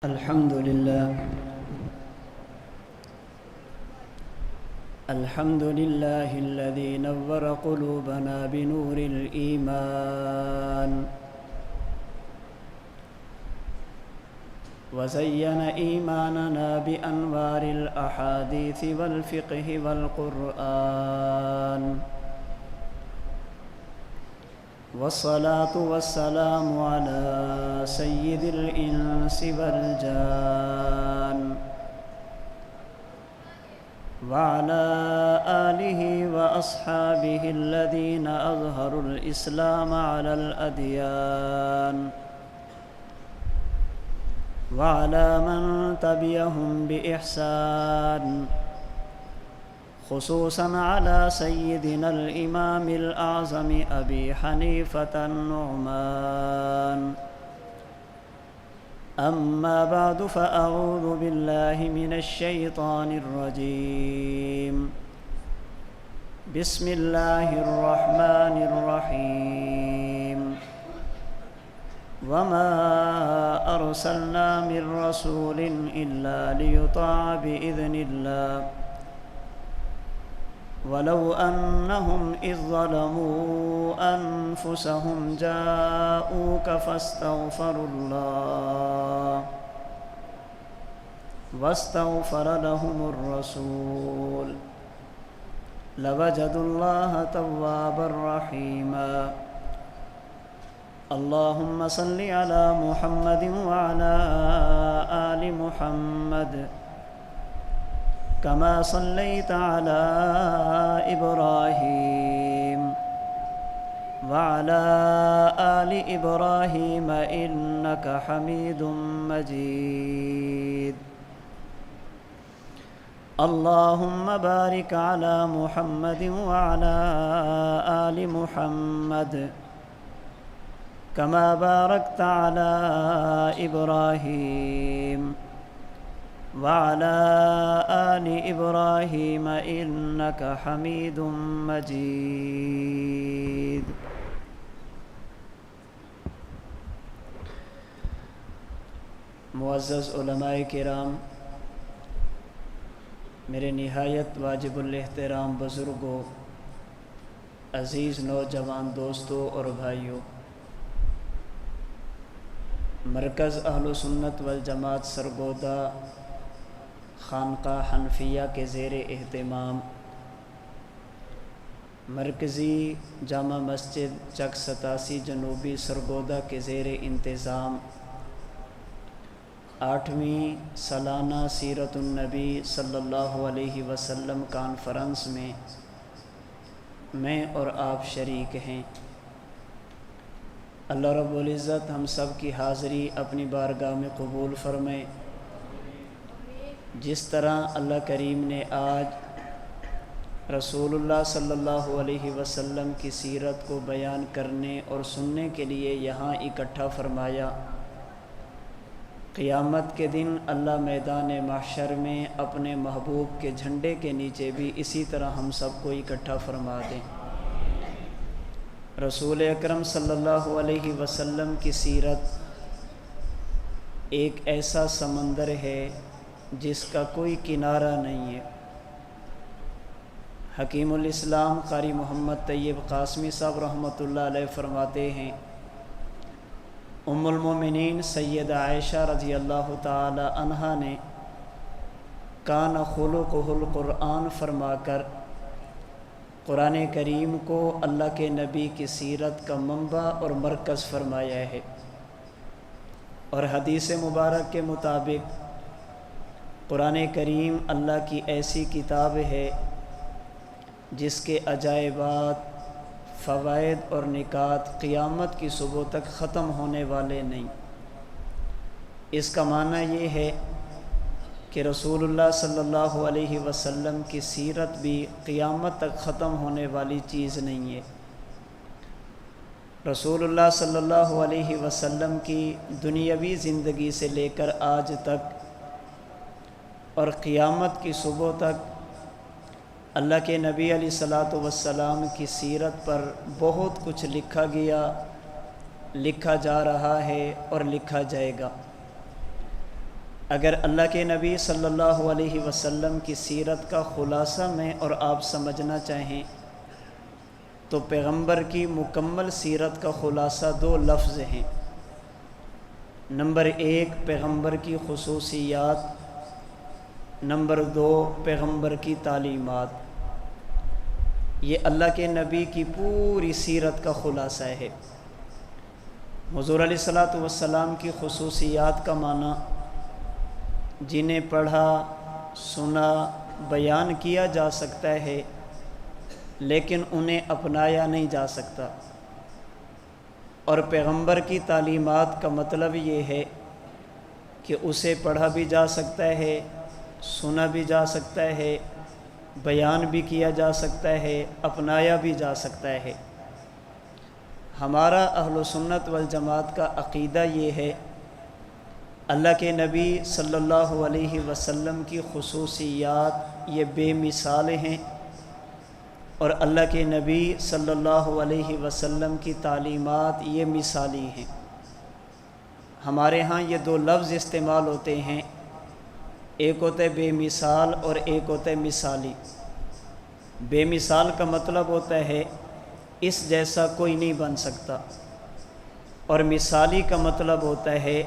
الحمد لله الذي نور قلوبنا بنور الإيمان وزين إيماننا بأنوار الأحاديث والفقه والقرآن والصلاة والسلام على سيد الإنس والجان وعلى آله وأصحابه الذين أظهروا الإسلام على الأديان وعلى من تبعهم بإحسان خصوصا على سيدنا الإمام الأعظم أبي حنيفة النعمان. أما بعد فأعوذ بالله من الشيطان الرجيم. بسم الله الرحمن الرحيم. وما أرسلنا من رسول إلا ليطاع بإذن الله ولو أنهم إذ ظلموا أنفسهم جاءوك فاستغفروا الله واستغفر لهم الرسول لوجدوا الله توابا رحيما. اللهم صل على محمد وعلى آل محمد كما صليت على إبراهيم وعلى آل إبراهيم إنك حميد مجيد. اللهم بارك على محمد وعلى آل محمد كما باركت على إبراهيم وعلى آل إبراهيم إنك حميد مجيد. معزز علماء کرام، میرے نہایت واجب الاحترام بزرگوں، عزیز نوجوان دوستوں اور بھائیوں، مرکز اہل سنت والجماعت سرگودا خانقاہ حنفیہ کے زیر اہتمام مرکزی جامع مسجد چک 87 جنوبی سرگودا کے زیر انتظام 8ویں سالانہ سیرت النبی صلی اللہ علیہ وسلم کانفرنس میں اور آپ شریک ہیں۔ اللہ رب العزت ہم سب کی حاضری اپنی بارگاہ میں قبول فرمائے۔ جس طرح اللہ کریم نے آج رسول اللہ صلی اللہ علیہ وسلم کی سیرت کو بیان کرنے اور سننے کے لیے یہاں اکٹھا فرمایا، قیامت کے دن اللہ میدان محشر میں اپنے محبوب کے جھنڈے کے نیچے بھی اسی طرح ہم سب کو اکٹھا فرما دیں۔ رسول اکرم صلی اللہ علیہ وسلم کی سیرت ایک ایسا سمندر ہے جس کا کوئی کنارہ نہیں ہے۔ حکیم الاسلام قاری محمد طیب قاسمی صاحب رحمۃ اللہ علیہ فرماتے ہیں، ام المومنین سیدہ عائشہ رضی اللہ تعالی عنہا نے کان خلقہ القرآن فرما کر قرآن کریم کو اللہ کے نبی کی سیرت کا منبع اور مرکز فرمایا ہے، اور حدیث مبارک کے مطابق قرآن کریم اللہ کی ایسی کتاب ہے جس کے عجائبات، فوائد اور نکات قیامت کی صبح تک ختم ہونے والے نہیں۔ اس کا معنی یہ ہے کہ رسول اللہ صلی اللہ علیہ وسلم کی سیرت بھی قیامت تک ختم ہونے والی چیز نہیں ہے۔ رسول اللہ صلی اللہ علیہ وسلم کی دنیاوی زندگی سے لے کر آج تک اور قیامت کی صبح تک اللہ کے نبی علیہ الصلاۃ والسلام کی سیرت پر بہت کچھ لکھا گیا، لکھا جا رہا ہے اور لکھا جائے گا۔ اگر اللہ کے نبی صلی اللہ علیہ وسلم کی سیرت کا خلاصہ میں اور آپ سمجھنا چاہیں تو پیغمبر کی مکمل سیرت کا خلاصہ 2 لفظ ہیں۔ نمبر 1 پیغمبر کی خصوصیات، نمبر 2 پیغمبر کی تعلیمات۔ یہ اللہ کے نبی کی پوری سیرت کا خلاصہ ہے۔ حضور علیہ الصلوۃ والسلام کی خصوصیات کا معنی جنہیں پڑھا، سنا، بیان کیا جا سکتا ہے لیکن انہیں اپنایا نہیں جا سکتا، اور پیغمبر کی تعلیمات کا مطلب یہ ہے کہ اسے پڑھا بھی جا سکتا ہے، سنا بھی جا سکتا ہے، بیان بھی کیا جا سکتا ہے، اپنایا بھی جا سکتا ہے۔ ہمارا اہل سنت والجماعت کا عقیدہ یہ ہے، اللہ کے نبی صلی اللہ علیہ وسلم کی خصوصیات یہ بے مثال ہیں، اور اللہ کے نبی صلی اللہ علیہ وسلم کی تعلیمات یہ مثالی ہیں۔ ہمارے ہاں یہ 2 لفظ استعمال ہوتے ہیں، ایک ہوتا ہے بے مثال اور ایک ہوتا ہے مثالی۔ بے مثال کا مطلب ہوتا ہے اس جیسا کوئی نہیں بن سکتا، اور مثالی کا مطلب ہوتا ہے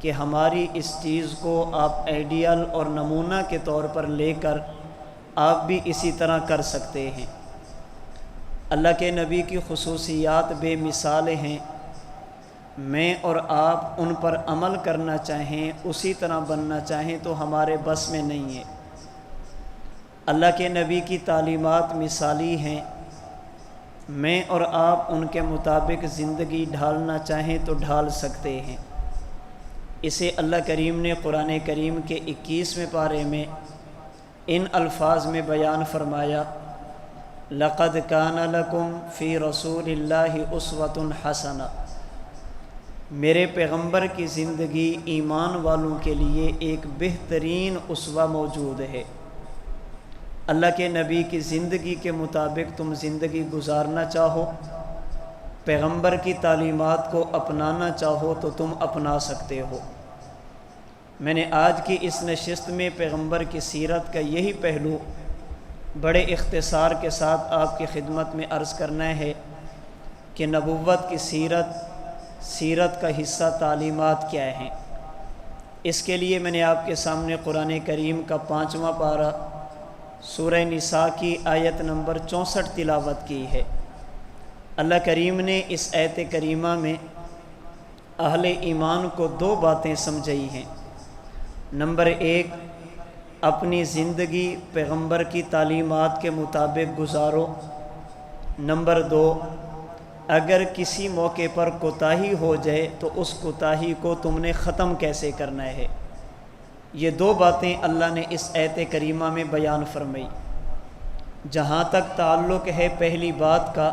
کہ ہماری اس چیز کو آپ آئیڈیل اور نمونہ کے طور پر لے کر آپ بھی اسی طرح کر سکتے ہیں۔ اللہ کے نبی کی خصوصیات بے مثال ہیں، میں اور آپ ان پر عمل کرنا چاہیں، اسی طرح بننا چاہیں تو ہمارے بس میں نہیں ہے۔ اللہ کے نبی کی تعلیمات مثالی ہیں، میں اور آپ ان کے مطابق زندگی ڈھالنا چاہیں تو ڈھال سکتے ہیں۔ اسے اللہ کریم نے قرآن کریم کے 21ویں پارے میں ان الفاظ میں بیان فرمایا، لَقَدْ كَانَ لَكُمْ فِي رَسُولِ اللَّهِ أُسْوَةٌ حَسَنَةٌ، میرے پیغمبر کی زندگی ایمان والوں کے لیے ایک بہترین اسوہ موجود ہے۔ اللہ کے نبی کی زندگی کے مطابق تم زندگی گزارنا چاہو، پیغمبر کی تعلیمات کو اپنانا چاہو تو تم اپنا سکتے ہو۔ میں نے آج کی اس نشست میں پیغمبر کی سیرت کا یہی پہلو بڑے اختصار کے ساتھ آپ کی خدمت میں عرض کرنا ہے کہ نبوت کی سیرت کا حصہ تعلیمات کیا ہیں۔ اس کے لیے میں نے آپ کے سامنے قرآن کریم کا 5واں پارہ سورہ نساء کی آیت نمبر 64 تلاوت کی ہے۔ اللہ کریم نے اس آیت کریمہ میں اہل ایمان کو 2 باتیں سمجھائی ہیں۔ نمبر 1، اپنی زندگی پیغمبر کی تعلیمات کے مطابق گزارو۔ نمبر 2، اگر کسی موقع پر کوتاہی ہو جائے تو اس کوتاہی کو تم نے ختم کیسے کرنا ہے۔ یہ 2 باتیں اللہ نے اس آیت کریمہ میں بیان فرمائی۔ جہاں تک تعلق ہے پہلی بات کا،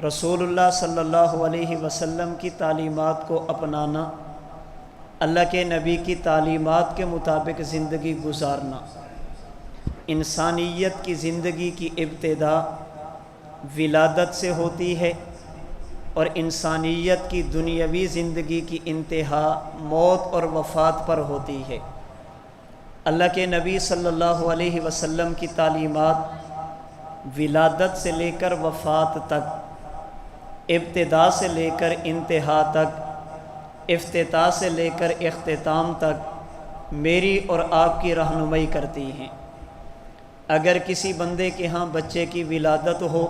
رسول اللہ صلی اللہ علیہ وسلم کی تعلیمات کو اپنانا، اللہ کے نبی کی تعلیمات کے مطابق زندگی گزارنا۔ انسانیت کی زندگی کی ابتدا ولادت سے ہوتی ہے، اور انسانیت کی دنیاوی زندگی کی انتہا موت اور وفات پر ہوتی ہے۔ اللہ کے نبی صلی اللہ علیہ وسلم کی تعلیمات ولادت سے لے کر وفات تک، ابتدا سے لے کر انتہا تک، افتتاح سے لے کر اختتام تک میری اور آپ کی رہنمائی کرتی ہیں۔ اگر کسی بندے کے ہاں بچے کی ولادت ہو،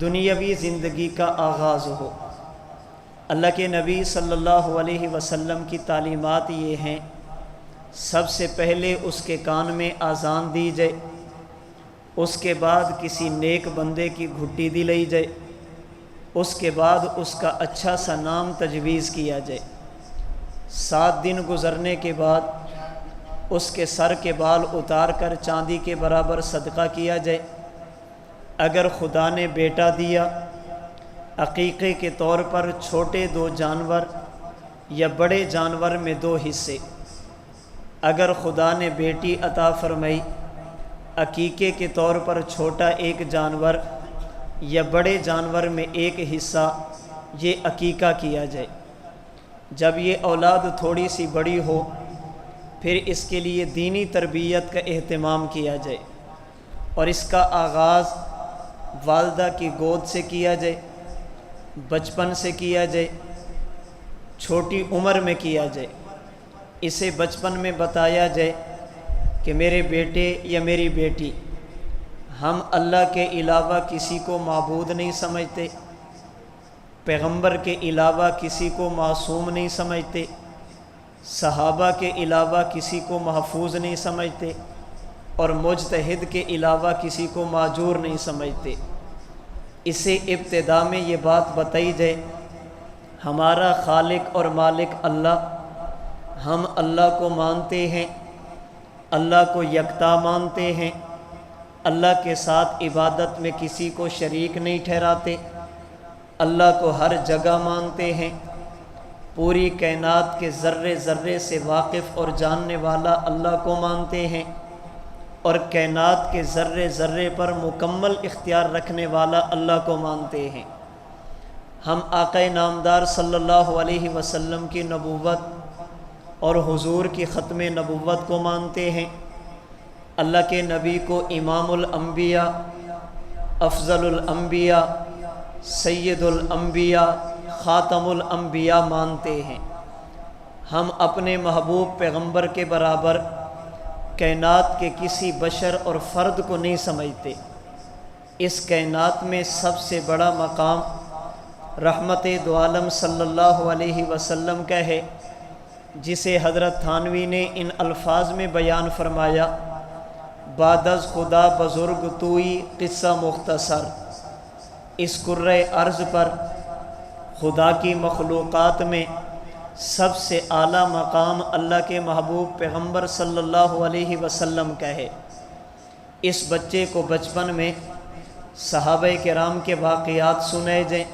دنیاوی زندگی کا آغاز ہو، اللہ کے نبی صلی اللہ علیہ وسلم کی تعلیمات یہ ہیں، سب سے پہلے اس کے کان میں اذان دی جائے، اس کے بعد کسی نیک بندے کی گھٹی دلائی جائے، اس کے بعد اس کا اچھا سا نام تجویز کیا جائے۔ 7 دن گزرنے کے بعد اس کے سر کے بال اتار کر چاندی کے برابر صدقہ کیا جائے۔ اگر خدا نے بیٹا دیا، عقیقے کے طور پر چھوٹے 2 جانور یا بڑے جانور میں 2 حصے۔ اگر خدا نے بیٹی عطا فرمائی، عقیقے کے طور پر چھوٹا 1 جانور یا بڑے جانور میں 1 حصہ، یہ عقیقہ کیا جائے۔ جب یہ اولاد تھوڑی سی بڑی ہو پھر اس کے لیے دینی تربیت کا اہتمام کیا جائے، اور اس کا آغاز والدہ کی گود سے کیا جائے، بچپن سے کیا جائے، چھوٹی عمر میں کیا جائے۔ اسے بچپن میں بتایا جائے کہ میرے بیٹے یا میری بیٹی، ہم اللہ کے علاوہ کسی کو معبود نہیں سمجھتے، پیغمبر کے علاوہ کسی کو معصوم نہیں سمجھتے، صحابہ کے علاوہ کسی کو محفوظ نہیں سمجھتے، اور مجتہد کے علاوہ کسی کو معذور نہیں سمجھتے۔ اسے ابتدا میں یہ بات بتائی جائے ہمارا خالق اور مالک اللہ، ہم اللہ کو مانتے ہیں، اللہ کو یکتا مانتے ہیں، اللہ کے ساتھ عبادت میں کسی کو شریک نہیں ٹھہراتے، اللہ کو ہر جگہ مانتے ہیں، پوری کائنات کے ذرے ذرے سے واقف اور جاننے والا اللہ کو مانتے ہیں، اور کائنات کے ذرے ذرے پر مکمل اختیار رکھنے والا اللہ کو مانتے ہیں۔ ہم آقا نامدار صلی اللہ علیہ وسلم کی نبوت اور حضور کی ختم نبوت کو مانتے ہیں، اللہ کے نبی کو امام الانبیاء، افضل الانبیاء، سید الانبیاء، خاتم الانبیاء مانتے ہیں۔ ہم اپنے محبوب پیغمبر کے برابر کائنات کے کسی بشر اور فرد کو نہیں سمجھتے۔ اس کائنات میں سب سے بڑا مقام رحمت دو عالم صلی اللہ علیہ وسلم کا ہے، جسے حضرت تھانوی نے ان الفاظ میں بیان فرمایا: بعد از خدا بزرگ توئی قصہ مختصر۔ اس کرۂ ارض پر خدا کی مخلوقات میں سب سے اعلیٰ مقام اللہ کے محبوب پیغمبر صلی اللہ علیہ وسلم کا ہے۔ اس بچے کو بچپن میں صحابہ کرام کے واقعات سنائے جائیں،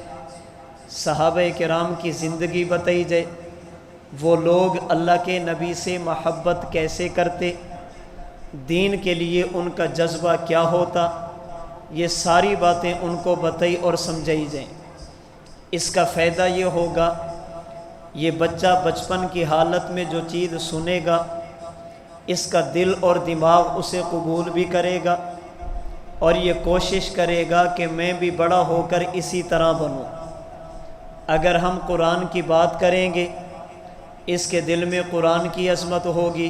صحابہ کرام کی زندگی بتائی جائے، وہ لوگ اللہ کے نبی سے محبت کیسے کرتے، دین کے لیے ان کا جذبہ کیا ہوتا، یہ ساری باتیں ان کو بتائی اور سمجھائی جائیں۔ اس کا فائدہ یہ ہوگا، یہ بچہ بچپن کی حالت میں جو چیز سنے گا، اس کا دل اور دماغ اسے قبول بھی کرے گا، اور یہ کوشش کرے گا کہ میں بھی بڑا ہو کر اسی طرح بنوں۔ اگر ہم قرآن کی بات کریں گے، اس کے دل میں قرآن کی عظمت ہوگی۔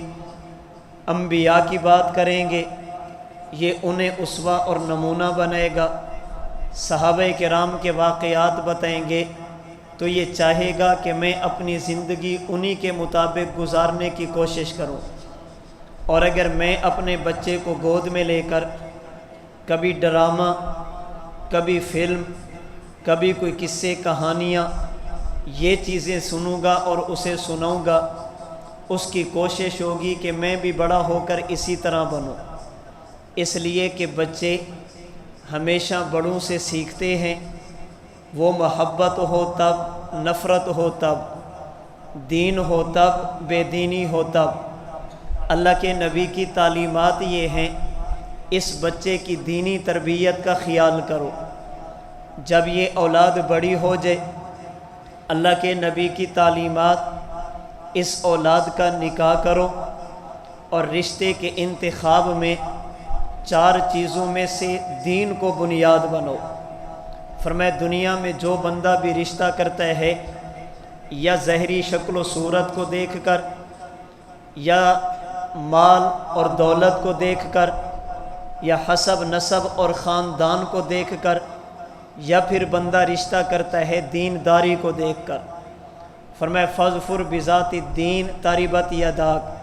انبیاء کی بات کریں گے، یہ انہیں اسوہ اور نمونہ بنائے گا۔ صحابہ کرام کے واقعات بتائیں گے تو یہ چاہے گا کہ میں اپنی زندگی انہی کے مطابق گزارنے کی کوشش کروں۔ اور اگر میں اپنے بچے کو گود میں لے کر کبھی ڈرامہ، کبھی فلم، کبھی کوئی قصے کہانیاں، یہ چیزیں سنوں گا اور اسے سناؤں گا، اس کی کوشش ہوگی کہ میں بھی بڑا ہو کر اسی طرح بنوں۔ اس لیے کہ بچے ہمیشہ بڑوں سے سیکھتے ہیں، وہ محبت ہو تب، نفرت ہو تب، دین ہو تب، بے دینی ہو تب۔ اللہ کے نبی کی تعلیمات یہ ہیں، اس بچے کی دینی تربیت کا خیال کرو۔ جب یہ اولاد بڑی ہو جائے، اللہ کے نبی کی تعلیمات، اس اولاد کا نکاح کرو، اور رشتے کے انتخاب میں 4 چیزوں میں سے دین کو بنیاد بنو۔ فرمایا دنیا میں جو بندہ بھی رشتہ کرتا ہے، یا ظاہری شکل و صورت کو دیکھ کر، یا مال اور دولت کو دیکھ کر، یا حسب نسب اور خاندان کو دیکھ کر، یا پھر بندہ رشتہ کرتا ہے دینداری کو دیکھ کر۔ فرمایا فاظفر بذات الدین تربت یداک،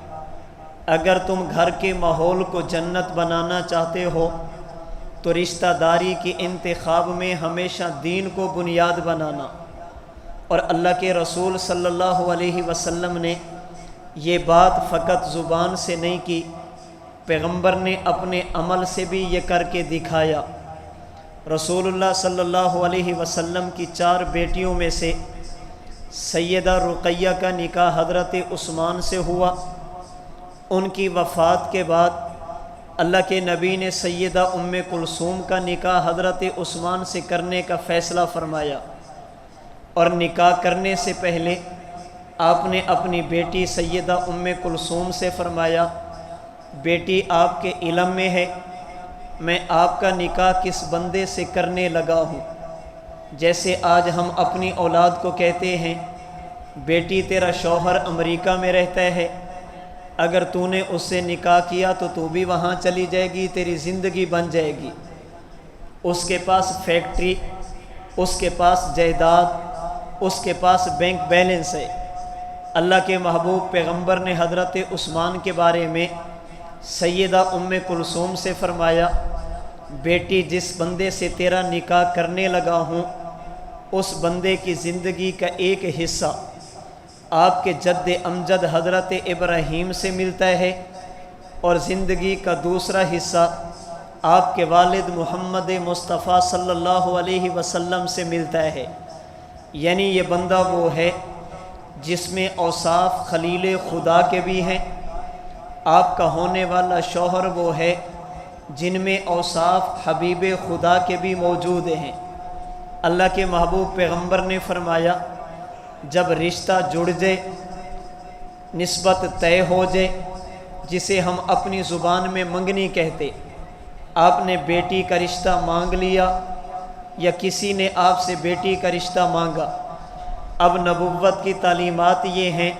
اگر تم گھر کے ماحول کو جنت بنانا چاہتے ہو تو رشتہ داری کی انتخاب میں ہمیشہ دین کو بنیاد بنانا۔ اور اللہ کے رسول صلی اللہ علیہ وسلم نے یہ بات فقط زبان سے نہیں کی، پیغمبر نے اپنے عمل سے بھی یہ کر کے دکھایا۔ رسول اللہ صلی اللہ علیہ وسلم کی 4 بیٹیوں میں سے سیدہ رقیہ کا نکاح حضرت عثمان سے ہوا۔ ان کی وفات کے بعد اللہ کے نبی نے سیدہ ام کلثوم کا نکاح حضرت عثمان سے کرنے کا فیصلہ فرمایا، اور نکاح کرنے سے پہلے آپ نے اپنی بیٹی سیدہ ام کلثوم سے فرمایا، بیٹی آپ کے علم میں ہے میں آپ کا نکاح کس بندے سے کرنے لگا ہوں؟ جیسے آج ہم اپنی اولاد کو کہتے ہیں بیٹی تیرا شوہر امریکہ میں رہتا ہے، اگر تو نے اس سے نکاح کیا تو تو بھی وہاں چلی جائے گی، تیری زندگی بن جائے گی۔ اس کے پاس فیکٹری، اس کے پاس جائیداد، اس کے پاس بینک بیلنس ہے۔ اللہ کے محبوب پیغمبر نے حضرت عثمان کے بارے میں سیدہ ام کلثوم سے فرمایا، بیٹی جس بندے سے تیرا نکاح کرنے لگا ہوں اس بندے کی زندگی کا ایک حصہ آپ کے جد امجد حضرت ابراہیم سے ملتا ہے اور زندگی کا دوسرا حصہ آپ کے والد محمد مصطفیٰ صلی اللہ علیہ وسلم سے ملتا ہے۔ یعنی یہ بندہ وہ ہے جس میں اوصاف خلیل خدا کے بھی ہیں، آپ کا ہونے والا شوہر وہ ہے جن میں اوصاف حبیب خدا کے بھی موجود ہیں۔ اللہ کے محبوب پیغمبر نے فرمایا، جب رشتہ جڑ جائے، نسبت طے ہو جائے، جسے ہم اپنی زبان میں منگنی کہتے، آپ نے بیٹی کا رشتہ مانگ لیا یا کسی نے آپ سے بیٹی کا رشتہ مانگا، اب نبوت کی تعلیمات یہ ہیں،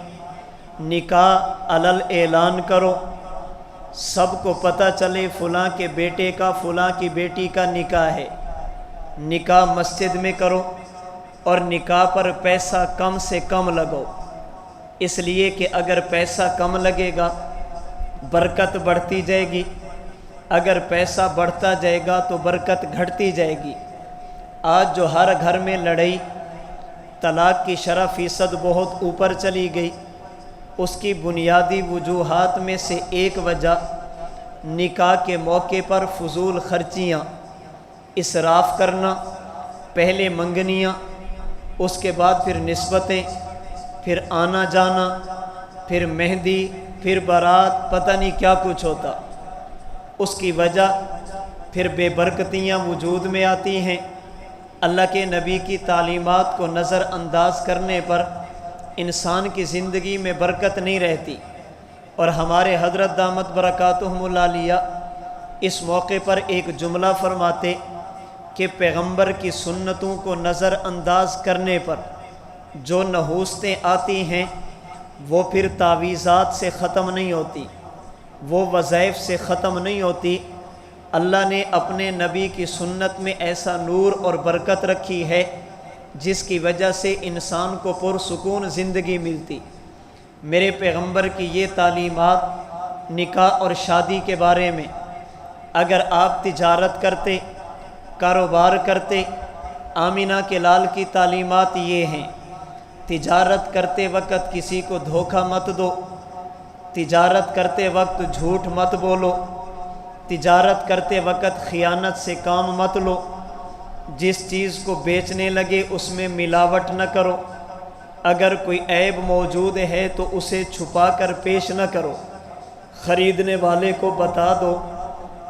نکاح علل اعلان کرو، سب کو پتہ چلے فلاں کے بیٹے کا فلاں کی بیٹی کا نکاح ہے۔ نکاح مسجد میں کرو اور نکاح پر پیسہ کم سے کم لگو، اس لیے کہ اگر پیسہ کم لگے گا برکت بڑھتی جائے گی، اگر پیسہ بڑھتا جائے گا تو برکت گھٹتی جائے گی۔ آج جو ہر گھر میں لڑائی، طلاق کی شرح فیصد بہت اوپر چلی گئی، اس کی بنیادی وجوہات میں سے ایک وجہ نکاح کے موقع پر فضول خرچیاں، اسراف کرنا، پہلے منگنیاں، اس کے بعد پھر نسبتیں، پھر آنا جانا، پھر مہندی، پھر بارات، پتہ نہیں کیا کچھ ہوتا۔ اس کی وجہ پھر بے برکتیاں وجود میں آتی ہیں۔ اللہ کے نبی کی تعلیمات کو نظر انداز کرنے پر انسان کی زندگی میں برکت نہیں رہتی، اور ہمارے حضرت دامت برکاتہم العالیہ اس موقع پر ایک جملہ فرماتے کہ پیغمبر کی سنتوں کو نظر انداز کرنے پر جو نحوستیں آتی ہیں وہ پھر تعویذات سے ختم نہیں ہوتی، وہ وظائف سے ختم نہیں ہوتی۔ اللہ نے اپنے نبی کی سنت میں ایسا نور اور برکت رکھی ہے جس کی وجہ سے انسان کو پرسکون زندگی ملتی۔ میرے پیغمبر کی یہ تعلیمات نکاح اور شادی کے بارے میں، اگر آپ تجارت کرتے، کاروبار کرتے، آمینہ کے لال کی تعلیمات یہ ہیں، تجارت کرتے وقت کسی کو دھوکہ مت دو، تجارت کرتے وقت جھوٹ مت بولو، تجارت کرتے وقت خیانت سے کام مت لو، جس چیز کو بیچنے لگے اس میں ملاوٹ نہ کرو، اگر کوئی عیب موجود ہے تو اسے چھپا کر پیش نہ کرو، خریدنے والے کو بتا دو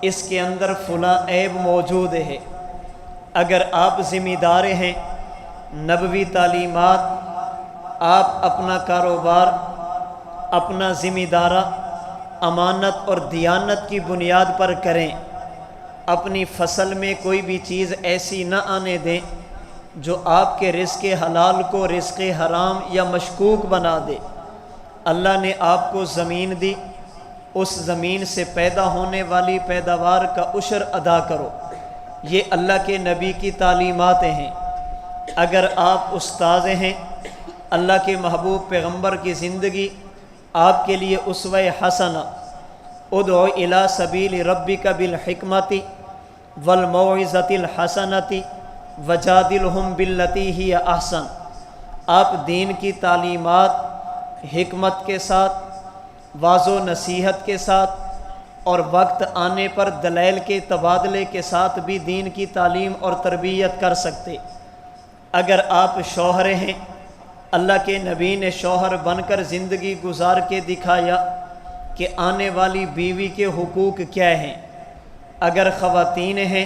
اس کے اندر فلاں عیب موجود ہے۔ اگر آپ ذمہ دار ہیں، نبوی تعلیمات، آپ اپنا کاروبار، اپنا ذمہ دارہ امانت اور دیانت کی بنیاد پر کریں، اپنی فصل میں کوئی بھی چیز ایسی نہ آنے دیں جو آپ کے رزق حلال کو رزق حرام یا مشکوک بنا دے۔ اللہ نے آپ کو زمین دی، اس زمین سے پیدا ہونے والی پیداوار کا عشر ادا کرو، یہ اللہ کے نبی کی تعلیمات ہیں۔ اگر آپ استاد ہیں، اللہ کے محبوب پیغمبر کی زندگی آپ کے لیے اسوہ حسنہ، ادعو الی سبیل ربک بالحکمۃ والموعظۃ الحسنۃ وجادلہم باللتی ہی احسن، آپ دین کی تعلیمات حکمت کے ساتھ، واض و نصیحت کے ساتھ، اور وقت آنے پر دلائل کے تبادلے کے ساتھ بھی دین کی تعلیم اور تربیت کر سکتے۔ اگر آپ شوہر ہیں، اللہ کے نبی نے شوہر بن کر زندگی گزار کے دکھایا کہ آنے والی بیوی کے حقوق کیا ہیں۔ اگر خواتین ہیں،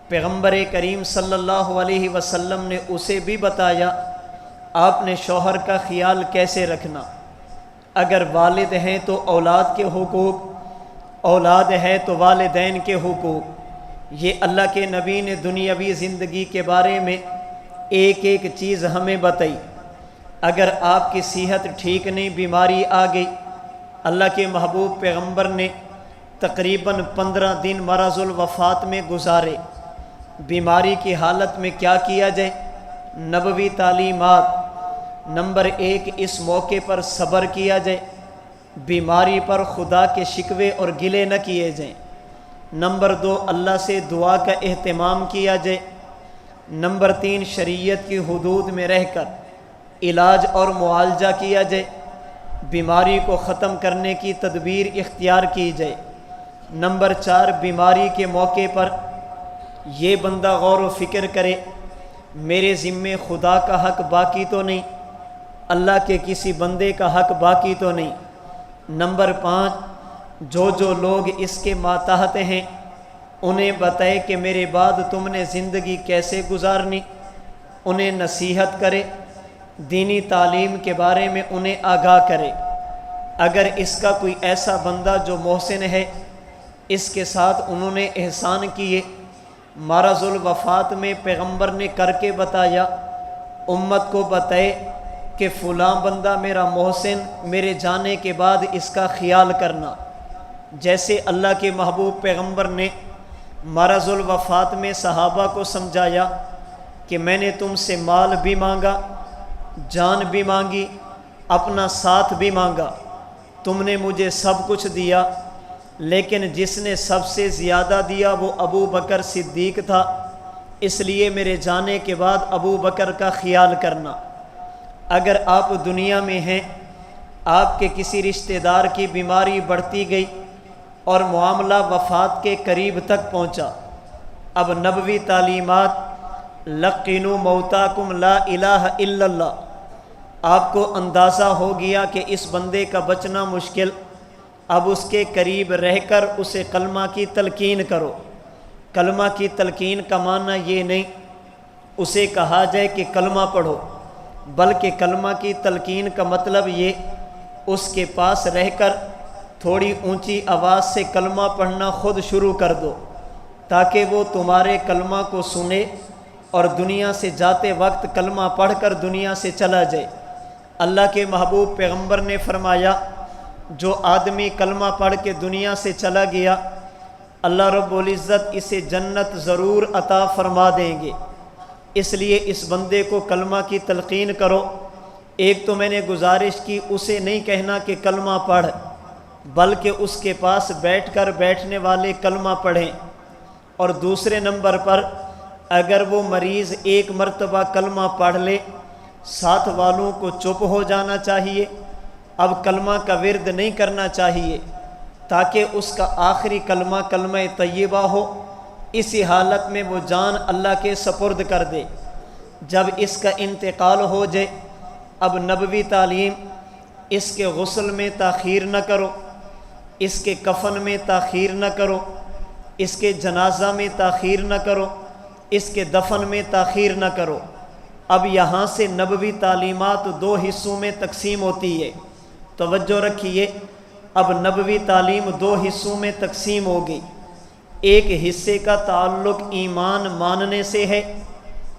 پیغمبر کریم صلی اللہ علیہ وسلم نے اسے بھی بتایا آپ نے شوہر کا خیال کیسے رکھنا؟ اگر والد ہیں تو اولاد کے حقوق، اولاد ہے تو والدین کے حقوق، یہ اللہ کے نبی نے دنیاوی زندگی کے بارے میں ایک ایک چیز ہمیں بتائی۔ اگر آپ کی صحت ٹھیک نہیں، بیماری آ گئی، اللہ کے محبوب پیغمبر نے تقریباً 15 دن مرض الوفات میں گزارے۔ بیماری کی حالت میں کیا کیا جائے؟ نبوی تعلیمات۔ نمبر 1، اس موقع پر صبر کیا جائے، بیماری پر خدا کے شکوے اور گلے نہ کیے جائیں۔ نمبر 2، اللہ سے دعا کا اہتمام کیا جائے۔ نمبر 3، شریعت کی حدود میں رہ کر علاج اور معالجہ کیا جائے، بیماری کو ختم کرنے کی تدبیر اختیار کی جائے۔ نمبر 4، بیماری کے موقع پر یہ بندہ غور و فکر کرے، میرے ذمے خدا کا حق باقی تو نہیں، اللہ کے کسی بندے کا حق باقی تو نہیں۔ نمبر 5، جو لوگ اس کے ماتحت ہیں انہیں بتائے کہ میرے بعد تم نے زندگی کیسے گزارنی، انہیں نصیحت کرے، دینی تعلیم کے بارے میں انہیں آگاہ کرے۔ اگر اس کا کوئی ایسا بندہ جو محسن ہے، اس کے ساتھ انہوں نے احسان کیے، مرض الوفات میں پیغمبر نے کر کے بتایا، امت کو بتائے کہ فلاں بندہ میرا محسن، میرے جانے کے بعد اس کا خیال کرنا۔ جیسے اللہ کے محبوب پیغمبر نے مرض الوفات میں صحابہ کو سمجھایا کہ میں نے تم سے مال بھی مانگا، جان بھی مانگی، اپنا ساتھ بھی مانگا، تم نے مجھے سب کچھ دیا، لیکن جس نے سب سے زیادہ دیا وہ ابو بکر صدیق تھا، اس لیے میرے جانے کے بعد ابو بکر کا خیال کرنا۔ اگر آپ دنیا میں ہیں، آپ کے کسی رشتہ دار کی بیماری بڑھتی گئی اور معاملہ وفات کے قریب تک پہنچا، اب نبوی تعلیمات لقنوا موتاکم لا الہ الا اللہ، آپ کو اندازہ ہو گیا کہ اس بندے کا بچنا مشکل، اب اس کے قریب رہ کر اسے کلمہ کی تلقین کرو۔ کلمہ کی تلقین کا معنی یہ نہیں اسے کہا جائے کہ کلمہ پڑھو، بلکہ کلمہ کی تلقین کا مطلب یہ اس کے پاس رہ کر تھوڑی اونچی آواز سے کلمہ پڑھنا خود شروع کر دو، تاکہ وہ تمہارے کلمہ کو سنے اور دنیا سے جاتے وقت کلمہ پڑھ کر دنیا سے چلا جائے۔ اللہ کے محبوب پیغمبر نے فرمایا، جو آدمی کلمہ پڑھ کے دنیا سے چلا گیا، اللہ رب العزت اسے جنت ضرور عطا فرما دیں گے۔ اس لیے اس بندے کو کلمہ کی تلقین کرو۔ ایک تو میں نے گزارش کی، اسے نہیں کہنا کہ کلمہ پڑھ، بلکہ اس کے پاس بیٹھ کر بیٹھنے والے کلمہ پڑھیں۔ اور دوسرے نمبر پر اگر وہ مریض ایک مرتبہ کلمہ پڑھ لے، ساتھ والوں کو چپ ہو جانا چاہیے، اب کلمہ کا ورد نہیں کرنا چاہیے، تاکہ اس کا آخری کلمہ کلمہ طیبہ ہو۔ اسی حالت میں وہ جان اللہ کے سپرد کر دے۔ جب اس کا انتقال ہو جائے، اب نبوی تعلیم، اس کے غسل میں تاخیر نہ کرو، اس کے کفن میں تاخیر نہ کرو، اس کے جنازہ میں تاخیر نہ کرو، اس کے دفن میں تاخیر نہ کرو۔ اب یہاں سے نبوی تعلیمات 2 حصوں میں تقسیم ہوتی ہے، توجہ رکھیے۔ اب نبوی تعلیم 2 حصوں میں تقسیم ہو گئی۔ ایک حصے کا تعلق ایمان ماننے سے ہے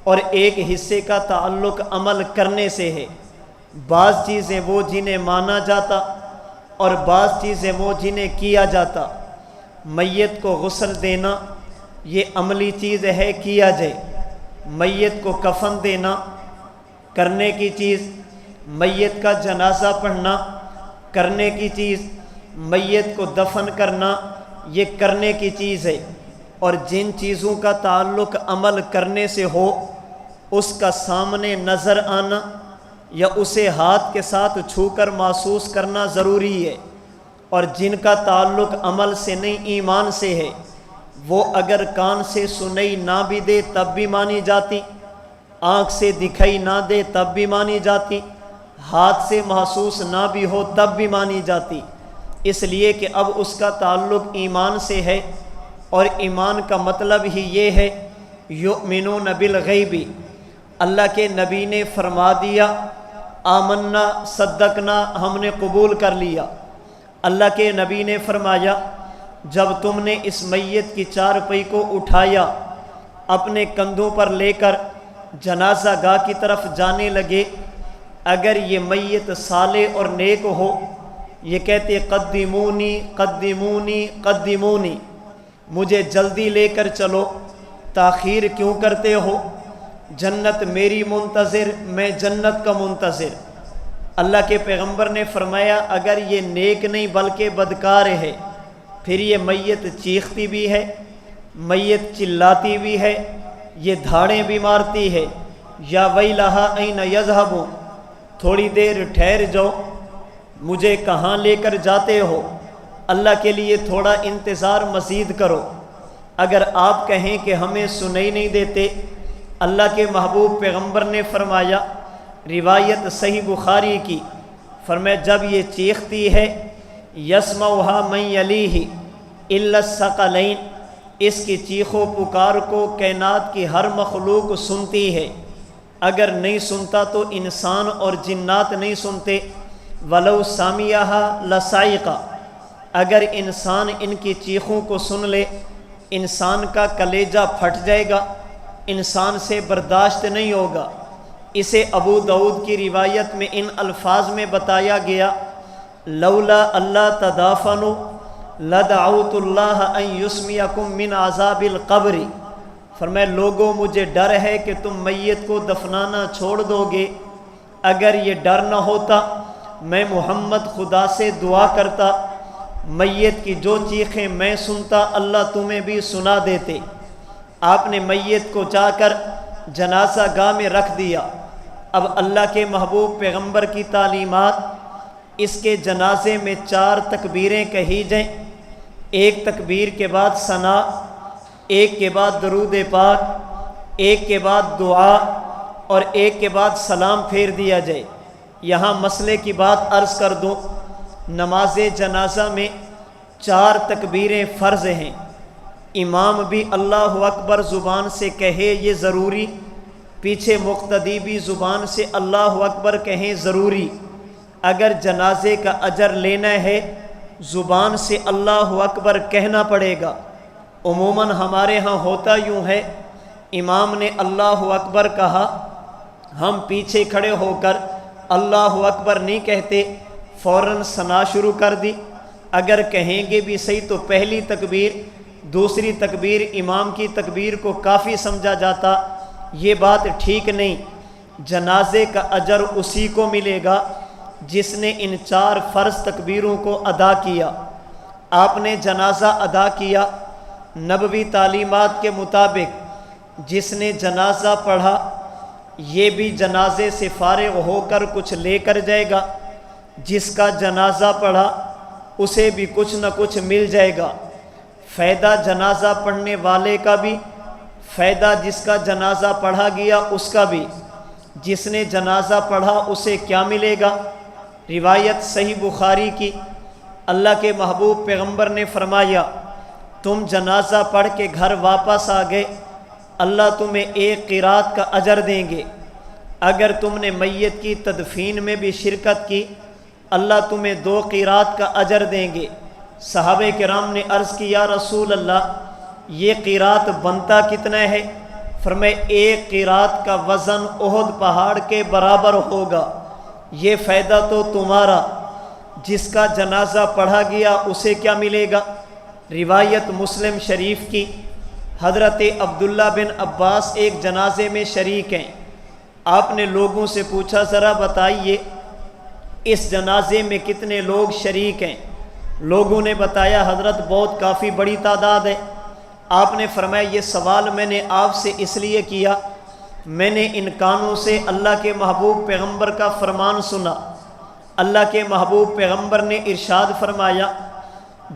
اور ایک حصے کا تعلق عمل کرنے سے ہے۔ بعض چیزیں وہ جنہیں مانا جاتا اور بعض چیزیں وہ جنہیں کیا جاتا۔ میت کو غسل دینا یہ عملی چیز ہے، کیا جائے۔ میت کو کفن دینا کرنے کی چیز، میت کا جنازہ پڑھنا کرنے کی چیز، میت کو دفن کرنا یہ کرنے کی چیز ہے۔ اور جن چیزوں کا تعلق عمل کرنے سے ہو، اس کا سامنے نظر آنا یا اسے ہاتھ کے ساتھ چھو کر محسوس کرنا ضروری ہے، اور جن کا تعلق عمل سے نہیں ایمان سے ہے، وہ اگر کان سے سنائی نہ بھی دے تب بھی مانی جاتی، آنکھ سے دکھائی نہ دے تب بھی مانی جاتی، ہاتھ سے محسوس نہ بھی ہو تب بھی مانی جاتی، اس لیے کہ اب اس کا تعلق ایمان سے ہے، اور ایمان کا مطلب ہی یہ ہے یؤمنون بالغیب، اللہ کے نبی نے فرما دیا آمنا صدقنا، ہم نے قبول کر لیا۔ اللہ کے نبی نے فرمایا جب تم نے اس میت کی چارپائی کو اٹھایا، اپنے کندھوں پر لے کر جنازہ گاہ کی طرف جانے لگے، اگر یہ میت صالح اور نیک ہو، یہ کہتے قدمونی قدمونی قدمونی، مجھے جلدی لے کر چلو، تاخیر کیوں کرتے ہو؟ جنت میری منتظر، میں جنت کا منتظر۔ اللہ کے پیغمبر نے فرمایا اگر یہ نیک نہیں بلکہ بدکار ہے، پھر یہ میت چیختی بھی ہے، میت چلاتی بھی ہے، یہ دھاڑیں بھی مارتی ہے، یا ویلہا این یذہبون، تھوڑی دیر ٹھہر جاؤ، مجھے کہاں لے کر جاتے ہو؟ اللہ کے لیے تھوڑا انتظار مزید کرو۔ اگر آپ کہیں کہ ہمیں سنائی نہیں دیتے، اللہ کے محبوب پیغمبر نے فرمایا، روایت صحیح بخاری کی، فرمایا جب یہ چیختی ہے یسمعها من یلیہ الا الثقلین، اس کی چیخ و پکار کو کائنات کی ہر مخلوق سنتی ہے، اگر نہیں سنتا تو انسان اور جنات نہیں سنتے، ولو سامعها لصعق، اگر انسان ان کی چیخوں کو سن لے انسان کا کلیجہ پھٹ جائے گا، انسان سے برداشت نہیں ہوگا۔ اسے ابو داؤد کی روایت میں ان الفاظ میں بتایا گیا، لولا اللہ تدافنوا لدعوت اللہ ان یسمعکم من عذاب القبر، فرمایا لوگوں مجھے ڈر ہے کہ تم میت کو دفنانا چھوڑ دو گے، اگر یہ ڈر نہ ہوتا میں محمد خدا سے دعا کرتا میت کی جو چیخیں میں سنتا اللہ تمہیں بھی سنا دیتے۔ آپ نے میت کو جا کر جنازہ گاہ میں رکھ دیا۔ اب اللہ کے محبوب پیغمبر کی تعلیمات، اس کے جنازے میں 4 تکبیریں کہی جائیں، ایک تکبیر کے بعد ثنا، ایک کے بعد درود پاک، ایک کے بعد دعا اور ایک کے بعد سلام پھیر دیا جائے۔ یہاں مسئلے کی بات عرض کر دوں، نماز جنازہ میں 4 تکبیریں فرض ہیں، امام بھی اللہ اکبر زبان سے کہے یہ ضروری، پیچھے مقتدی بھی زبان سے اللہ اکبر کہیں ضروری۔ اگر جنازے کا اجر لینا ہے زبان سے اللہ اکبر کہنا پڑے گا۔ عموماً ہمارے ہاں ہوتا یوں ہے، امام نے اللہ اکبر کہا، ہم پیچھے کھڑے ہو کر اللہ اکبر نہیں کہتے، فوراً ثنا شروع کر دی۔ اگر کہیں گے بھی صحیح تو پہلی تکبیر دوسری تکبیر امام کی تکبیر کو کافی سمجھا جاتا، یہ بات ٹھیک نہیں۔ جنازے کا اجر اسی کو ملے گا جس نے ان 4 فرض تکبیروں کو ادا کیا۔ آپ نے جنازہ ادا کیا، نبوی تعلیمات کے مطابق جس نے جنازہ پڑھا یہ بھی جنازے سے فارغ ہو کر کچھ لے کر جائے گا، جس کا جنازہ پڑھا اسے بھی کچھ نہ کچھ مل جائے گا۔ فائدہ جنازہ پڑھنے والے کا بھی، فائدہ جس کا جنازہ پڑھا گیا اس کا بھی۔ جس نے جنازہ پڑھا اسے کیا ملے گا؟ روایت صحیح بخاری کی، اللہ کے محبوب پیغمبر نے فرمایا تم جنازہ پڑھ کے گھر واپس آ گئے، اللہ تمہیں 1 قرات کا اجر دیں گے۔ اگر تم نے میت کی تدفین میں بھی شرکت کی اللہ تمہیں 2 قرات کا اجر دیں گے۔ صحابہ کرام نے عرض کی یا رسول اللہ یہ قرات بنتا کتنا ہے؟ فرمایا 1 قرات کا وزن احد پہاڑ کے برابر ہوگا۔ یہ فائدہ تو تمہارا، جس کا جنازہ پڑھا گیا اسے کیا ملے گا؟ روایت مسلم شریف کی، حضرت عبداللہ بن عباس ایک جنازے میں شریک ہیں۔ آپ نے لوگوں سے پوچھا ذرا بتائیے اس جنازے میں کتنے لوگ شریک ہیں؟ لوگوں نے بتایا حضرت بہت کافی بڑی تعداد ہے۔ آپ نے فرمایا یہ سوال میں نے آپ سے اس لیے کیا، میں نے ان کانوں سے اللہ کے محبوب پیغمبر کا فرمان سنا۔ اللہ کے محبوب پیغمبر نے ارشاد فرمایا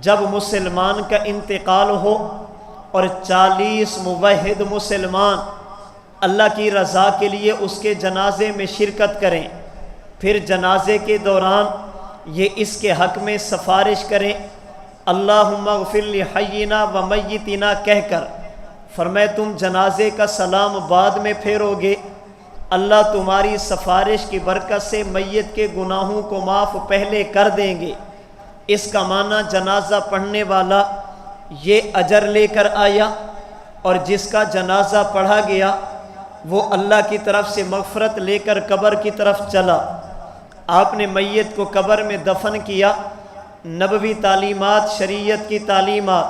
جب مسلمان کا انتقال ہو اور 40 موحد مسلمان اللہ کی رضا کے لیے اس کے جنازے میں شرکت کریں، پھر جنازے کے دوران یہ اس کے حق میں سفارش کریں اللہم اغفر لحینا و میتنا کہہ کر، فرمایا تم جنازے کا سلام بعد میں پھیرو گے، اللہ تمہاری سفارش کی برکت سے میت کے گناہوں کو معاف پہلے کر دیں گے۔ اس کا معنی جنازہ پڑھنے والا یہ اجر لے کر آیا، اور جس کا جنازہ پڑھا گیا وہ اللہ کی طرف سے مغفرت لے کر قبر کی طرف چلا۔ آپ نے میت کو قبر میں دفن کیا۔ نبوی تعلیمات، شریعت کی تعلیمات،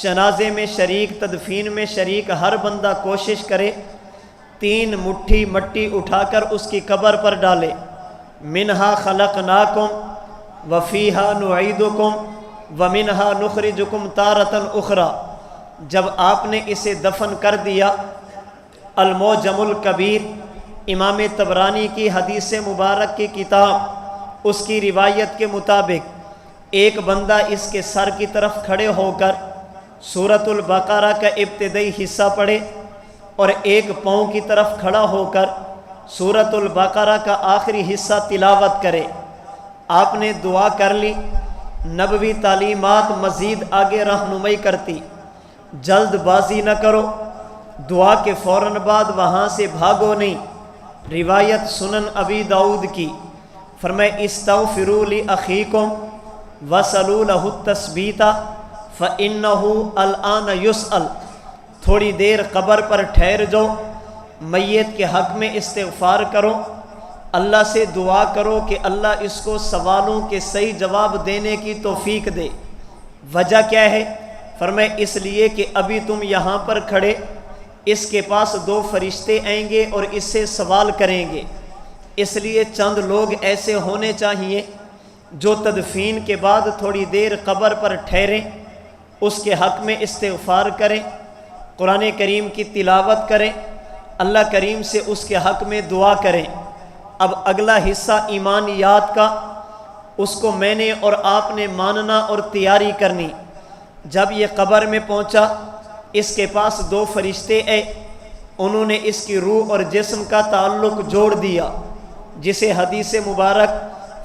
جنازے میں شریک، تدفین میں شریک ہر بندہ کوشش کرے 3 مٹھی مٹی اٹھا کر اس کی قبر پر ڈالے۔ منہا خلقناکم وفیہا نعیدکم ومنہا نخرجکم تارۃ اخری۔ جب آپ نے اسے دفن کر دیا، المعجم الکبیر امام طبرانی کی حدیث مبارک کی کتاب، اس کی روایت کے مطابق ایک بندہ اس کے سر کی طرف کھڑے ہو کر سورۃ البقرہ کا ابتدائی حصہ پڑھے، اور ایک پاؤں کی طرف کھڑا ہو کر سورۃ البقرہ کا آخری حصہ تلاوت کرے۔ آپ نے دعا کر لی۔ نبوی تعلیمات مزید آگے رہنمائی کرتی، جلد بازی نہ کرو، دعا کے فوراً بعد وہاں سے بھاگو نہیں۔ روایت سنن ابی داؤد کی، فرمائے استغفروا لاخیکم وصلوا له التثبیت فإنه الآن یسأل۔ تھوڑی دیر قبر پر ٹھہر جاؤ، میت کے حق میں استغفار کرو، اللہ سے دعا کرو کہ اللہ اس کو سوالوں کے صحیح جواب دینے کی توفیق دے۔ وجہ کیا ہے؟ فرمائے اس لیے کہ ابھی تم یہاں پر کھڑے، اس کے پاس 2 فرشتے آئیں گے اور اس سے سوال کریں گے۔ اس لیے چند لوگ ایسے ہونے چاہیے جو تدفین کے بعد تھوڑی دیر قبر پر ٹھہریں، اس کے حق میں استغفار کریں، قرآن کریم کی تلاوت کریں، اللہ کریم سے اس کے حق میں دعا کریں۔ اب اگلا حصہ ایمانیات کا، اس کو میں نے اور آپ نے ماننا اور تیاری کرنی۔ جب یہ قبر میں پہنچا، اس کے پاس 2 فرشتے آئے، انہوں نے اس کی روح اور جسم کا تعلق جوڑ دیا، جسے حدیث مبارک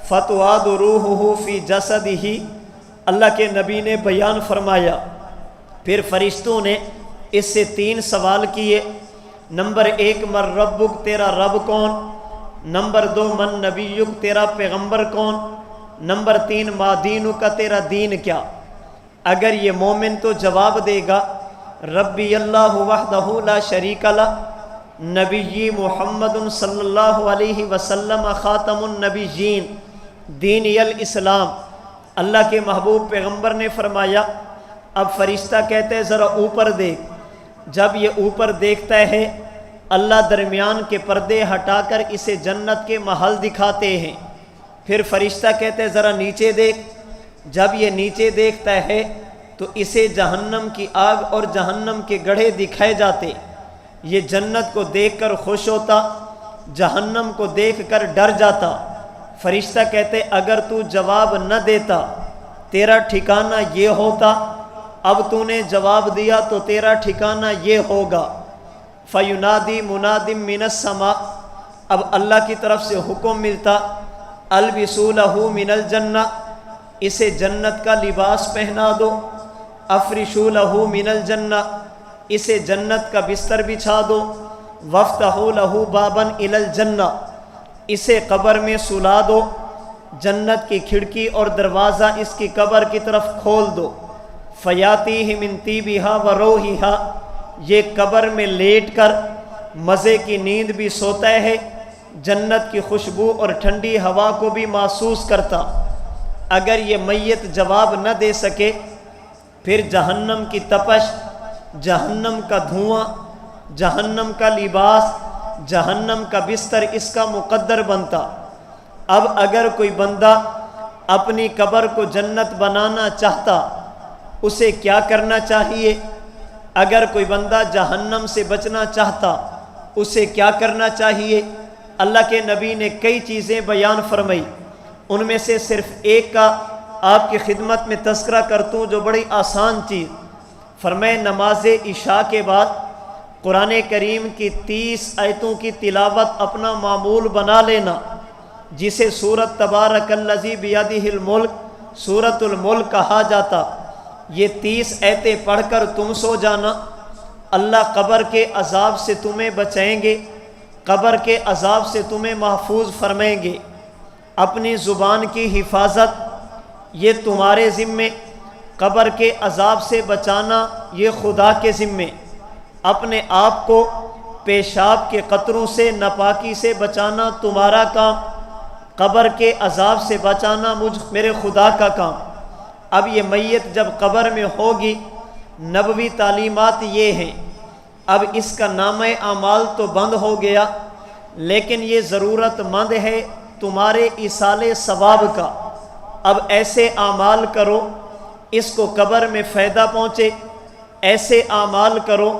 فتواد روحہ فی جسدہ اللہ کے نبی نے بیان فرمایا۔ پھر فرشتوں نے اس سے 3 سوال کیے۔ نمبر 1، من ربک، تیرا رب کون؟ نمبر 2، من نبیک، تیرا پیغمبر کون؟ نمبر 3، ما دینک، تیرا دین کیا؟ اگر یہ مومن تو جواب دے گا ربی اللہ وحدہ لا شریک لہ، نبی محمد صلی اللہ علیہ وسلم خاتم النبیین، دین الاسلام، اللہ کے محبوب پیغمبر نے فرمایا۔ اب فرشتہ کہتے ہیں ذرا اوپر دیکھ۔ جب یہ اوپر دیکھتا ہے، اللہ درمیان کے پردے ہٹا کر اسے جنت کے محل دکھاتے ہیں۔ پھر فرشتہ کہتے ہیں ذرا نیچے دیکھ۔ جب یہ نیچے دیکھتا ہے تو اسے جہنم کی آگ اور جہنم کے گڑھے دکھائے جاتے۔ یہ جنت کو دیکھ کر خوش ہوتا، جہنم کو دیکھ کر ڈر جاتا۔ فرشتہ کہتے اگر تو جواب نہ دیتا تیرا ٹھکانہ یہ ہوتا، اب تو نے جواب دیا تو تیرا ٹھکانہ یہ ہوگا۔ فینادی منادم من السماء، اب اللہ کی طرف سے حکم ملتا، البسوا لہ من الجنہ، اسے جنت کا لباس پہنا دو، افرشوا لہ من الجنہ، اسے جنت کا بستر بچھا دو، وافتحوا لہ بابا الی الجنہ، اسے قبر میں سلا دو، جنت کی کھڑکی اور دروازہ اس کی قبر کی طرف کھول دو۔ فیاتیہ من طیبہا و روحہا، یہ قبر میں لیٹ کر مزے کی نیند بھی سوتا ہے، جنت کی خوشبو اور ٹھنڈی ہوا کو بھی محسوس کرتا۔ اگر یہ میت جواب نہ دے سکے، پھر جہنم کی تپش، جہنم کا دھواں، جہنم کا لباس، جہنم کا بستر اس کا مقدر بنتا۔ اب اگر کوئی بندہ اپنی قبر کو جنت بنانا چاہتا، اسے کیا کرنا چاہیے؟ اگر کوئی بندہ جہنم سے بچنا چاہتا، اسے کیا کرنا چاہیے؟ اللہ کے نبی نے کئی چیزیں بیان فرمائی، ان میں سے صرف ایک کا آپ کی خدمت میں تذکرہ کرتا ہوں جو بڑی آسان چیز۔ فرمائے نماز عشاء کے بعد قرآن کریم کی 30 آیتوں کی تلاوت اپنا معمول بنا لینا، جسے سورۃ تبارک الذی بیدہ الملک، سورۃ الملک کہا جاتا۔ یہ 30 آیتیں پڑھ کر تم سو جانا، اللہ قبر کے عذاب سے تمہیں بچائیں گے، قبر کے عذاب سے تمہیں محفوظ فرمائیں گے۔ اپنی زبان کی حفاظت یہ تمہارے ذمے، قبر کے عذاب سے بچانا یہ خدا کے ذمے، اپنے آپ کو پیشاب کے قطروں سے ناپاکی سے بچانا تمہارا کام، قبر کے عذاب سے بچانا میرے خدا کا کام۔ اب یہ میت جب قبر میں ہوگی، نبوی تعلیمات یہ ہیں، اب اس کا نامہ اعمال تو بند ہو گیا، لیکن یہ ضرورت مند ہے تمہارے ایصال ثواب کا۔ اب ایسے اعمال کرو اس کو قبر میں فائدہ پہنچے، ایسے اعمال کرو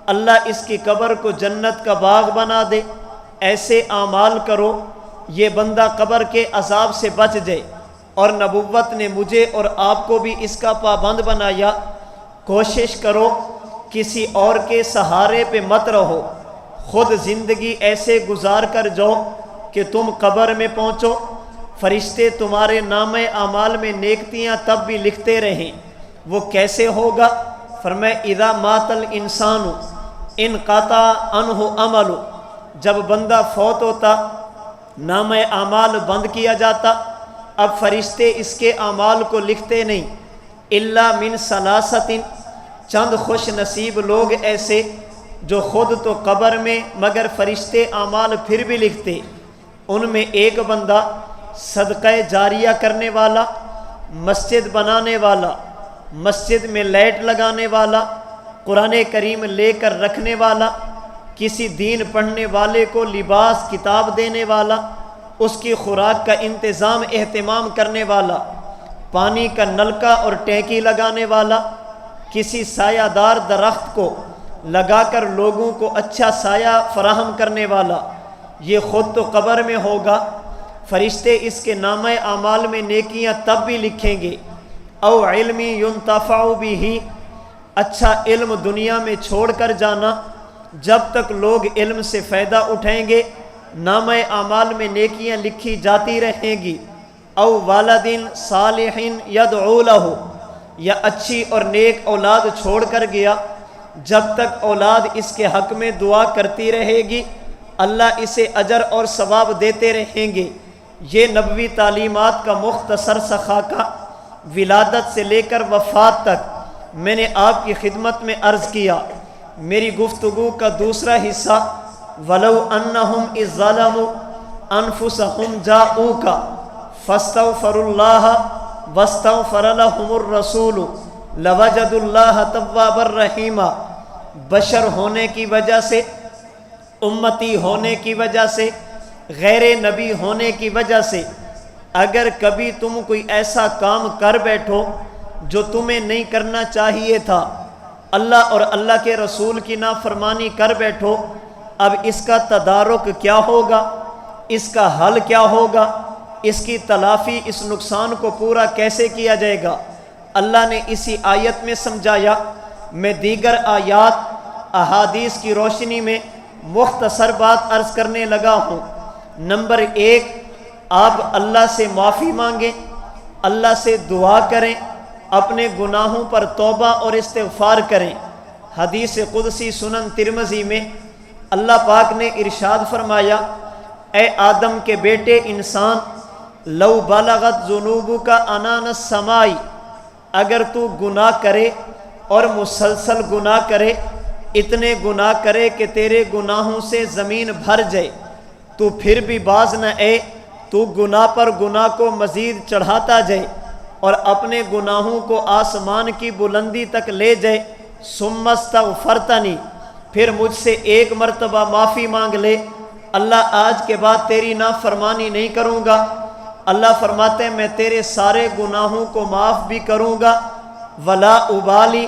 اللہ اس کی قبر کو جنت کا باغ بنا دے، ایسے اعمال کرو یہ بندہ قبر کے عذاب سے بچ جائے۔ اور نبوت نے مجھے اور آپ کو بھی اس کا پابند بنایا، کوشش کرو کسی اور کے سہارے پہ مت رہو، خود زندگی ایسے گزار کر جاؤ کہ تم قبر میں پہنچو، فرشتے تمہارے نامہ اعمال میں نیکیاں تب بھی لکھتے رہیں۔ وہ کیسے ہوگا؟ فرمایا اذا مات الانسان انقطع عنہ عمل، جب بندہ فوت ہوتا نامہ اعمال بند کیا جاتا، اب فرشتے اس کے اعمال کو لکھتے نہیں، الا من ثلاثۃ، چند خوش نصیب لوگ ایسے جو خود تو قبر میں مگر فرشتے اعمال پھر بھی لکھتے۔ ان میں ایک بندہ صدقہ جاریہ کرنے والا، مسجد بنانے والا، مسجد میں لائٹ لگانے والا، قرآن کریم لے کر رکھنے والا، کسی دین پڑھنے والے کو لباس کتاب دینے والا، اس کی خوراک کا انتظام اہتمام کرنے والا، پانی کا نلکا اور ٹینکی لگانے والا، کسی سایہ دار درخت کو لگا کر لوگوں کو اچھا سایہ فراہم کرنے والا، یہ خود تو قبر میں ہوگا، فرشتے اس کے نامہ اعمال میں نیکیاں تب بھی لکھیں گے۔ او علم ينتفع به، اچھا علم دنیا میں چھوڑ کر جانا، جب تک لوگ علم سے فائدہ اٹھائیں گے نامہ اعمال میں نیکیاں لکھی جاتی رہیں گی۔ او والد صالح يدعو له، یا اچھی اور نیک اولاد چھوڑ کر گیا، جب تک اولاد اس کے حق میں دعا کرتی رہے گی اللہ اسے اجر اور ثواب دیتے رہیں گے۔ یہ نبوی تعلیمات کا مختصر سا خاکہ ولادت سے لے کر وفات تک میں نے آپ کی خدمت میں عرض کیا۔ میری گفتگو کا دوسرا حصہ وَلَوْ أَنَّهُمْ إِذْ ظَلَمُوا أَنفُسَهُمْ جَاءُوكَ فَاسْتَغْفَرُوا اللَّهَ وَاسْتَغْفَرَ لَهُمُ الرَّسُولُ لَوَجَدُوا اللَّهَ تَوَّابًا رَحِيمًا، بشر ہونے کی وجہ سے، امتی ہونے کی وجہ سے، غیر نبی ہونے کی وجہ سے اگر کبھی تم کوئی ایسا کام کر بیٹھو جو تمہیں نہیں کرنا چاہیے تھا، اللہ اور اللہ کے رسول کی نافرمانی کر بیٹھو، اب اس کا تدارک کیا ہوگا، اس کا حل کیا ہوگا، اس کی تلافی، اس نقصان کو پورا کیسے کیا جائے گا، اللہ نے اسی آیت میں سمجھایا۔ میں دیگر آیات احادیث کی روشنی میں مختصر بات عرض کرنے لگا ہوں۔ نمبر 1، آپ اللہ سے معافی مانگیں، اللہ سے دعا کریں، اپنے گناہوں پر توبہ اور استغفار کریں۔ حدیث قدسی سنن ترمذی میں اللہ پاک نے ارشاد فرمایا، اے آدم کے بیٹے انسان، لو بلغت ذنوبک عنان السماء، اگر تو گناہ کرے اور مسلسل گناہ کرے، اتنے گناہ کرے کہ تیرے گناہوں سے زمین بھر جائے، تو پھر بھی باز نہ آئے، تو گناہ پر گناہ کو مزید چڑھاتا جائے اور اپنے گناہوں کو آسمان کی بلندی تک لے جائے، ثم استغفرتنی، پھر مجھ سے ایک مرتبہ معافی مانگ لے، اللہ آج کے بعد تیری نافرمانی نہیں کروں گا، اللہ فرماتے ہیں میں تیرے سارے گناہوں کو معاف بھی کروں گا، ولا ابالی،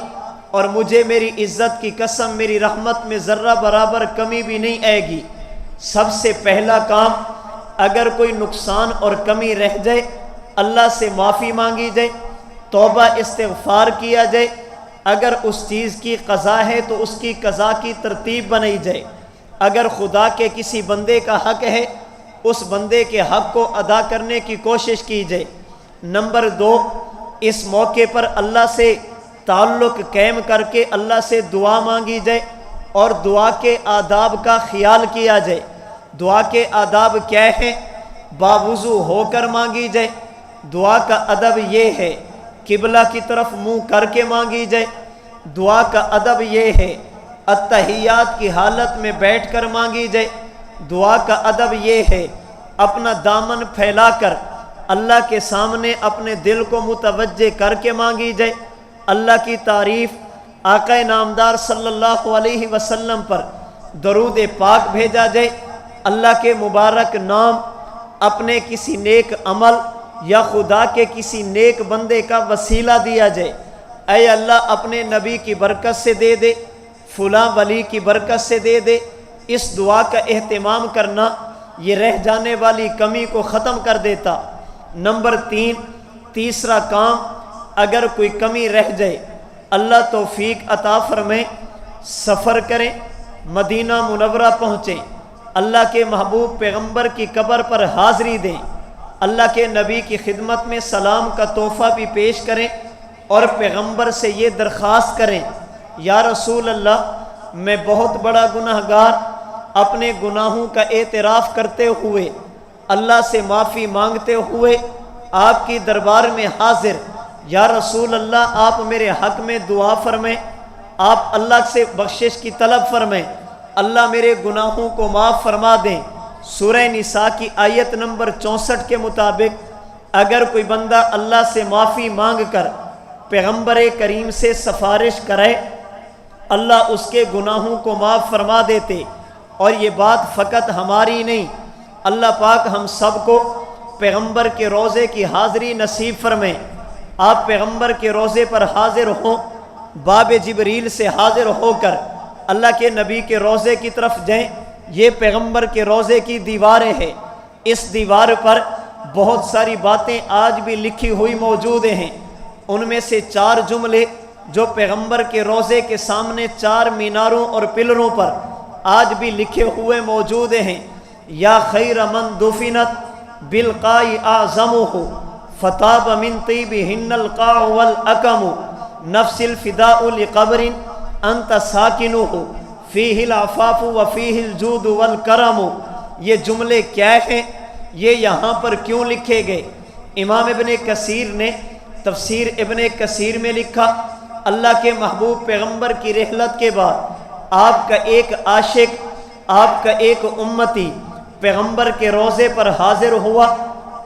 اور مجھے میری عزت کی قسم میری رحمت میں ذرہ برابر کمی بھی نہیں آئے گی۔ سب سے پہلا کام، اگر کوئی نقصان اور کمی رہ جائے اللہ سے معافی مانگی جائے، توبہ استغفار کیا جائے، اگر اس چیز کی قضا ہے تو اس کی قضا کی ترتیب بنائی جائے، اگر خدا کے کسی بندے کا حق ہے اس بندے کے حق کو ادا کرنے کی کوشش کی جائے۔ نمبر 2، اس موقع پر اللہ سے تعلق قائم کر کے اللہ سے دعا مانگی جائے اور دعا کے آداب کا خیال کیا جائے۔ دعا کے آداب کیا ہیں؟ باوضو ہو کر مانگی جائے، دعا کا ادب یہ ہے قبلہ کی طرف منہ کر کے مانگی جائے، دعا کا ادب یہ ہے التحیات کی حالت میں بیٹھ کر مانگی جائے، دعا کا ادب یہ ہے اپنا دامن پھیلا کر اللہ کے سامنے اپنے دل کو متوجہ کر کے مانگی جائے، اللہ کی تعریف، آقا نامدار صلی اللہ علیہ وسلم پر درود پاک بھیجا جائے، اللہ کے مبارک نام، اپنے کسی نیک عمل یا خدا کے کسی نیک بندے کا وسیلہ دیا جائے، اے اللہ اپنے نبی کی برکت سے دے دے، فلاں ولی کی برکت سے دے دے۔ اس دعا کا اہتمام کرنا یہ رہ جانے والی کمی کو ختم کر دیتا۔ نمبر 3، تیسرا کام، اگر کوئی کمی رہ جائے اللہ توفیق عطا فرمائے، سفر کریں، مدینہ منورہ پہنچیں، اللہ کے محبوب پیغمبر کی قبر پر حاضری دیں، اللہ کے نبی کی خدمت میں سلام کا تحفہ بھی پیش کریں اور پیغمبر سے یہ درخواست کریں، یا رسول اللہ میں بہت بڑا گناہ گار، اپنے گناہوں کا اعتراف کرتے ہوئے، اللہ سے معافی مانگتے ہوئے آپ کی دربار میں حاضر، یا رسول اللہ آپ میرے حق میں دعا فرمائیں، آپ اللہ سے بخشش کی طلب فرمائیں، اللہ میرے گناہوں کو معاف فرما دیں۔ سورہ نساء کی آیت نمبر 64 کے مطابق اگر کوئی بندہ اللہ سے معافی مانگ کر پیغمبر کریم سے سفارش کرے، اللہ اس کے گناہوں کو معاف فرما دیتے۔ اور یہ بات فقط ہماری نہیں، اللہ پاک ہم سب کو پیغمبر کے روضے کی حاضری نصیب فرمائیں۔ آپ پیغمبر کے روضے پر حاضر ہوں، باب جبریل سے حاضر ہو کر اللہ کے نبی کے روضے کی طرف جائیں۔ یہ پیغمبر کے روضے کی دیواریں ہیں، اس دیوار پر بہت ساری باتیں آج بھی لکھی ہوئی موجود ہیں، ان میں سے 4 جملے جو پیغمبر کے روضے کے سامنے 4 میناروں اور پلروں پر آج بھی لکھے ہوئے موجود ہیں۔ یا خیر من دفنت بالقاء اعظمہ فطاب من طیبہن القاع والاکم نفس الفداء لقبر انت ساکنہ فیہ العفاف وفیہ الجود والکرم۔ یہ جملے کیا ہیں؟ یہ یہاں پر کیوں لکھے گئے؟ امام ابن کثیر نے تفسیر ابن کثیر میں لکھا، اللہ کے محبوب پیغمبر کی رحلت کے بعد آپ کا ایک عاشق، آپ کا ایک امتی پیغمبر کے روضے پر حاضر ہوا،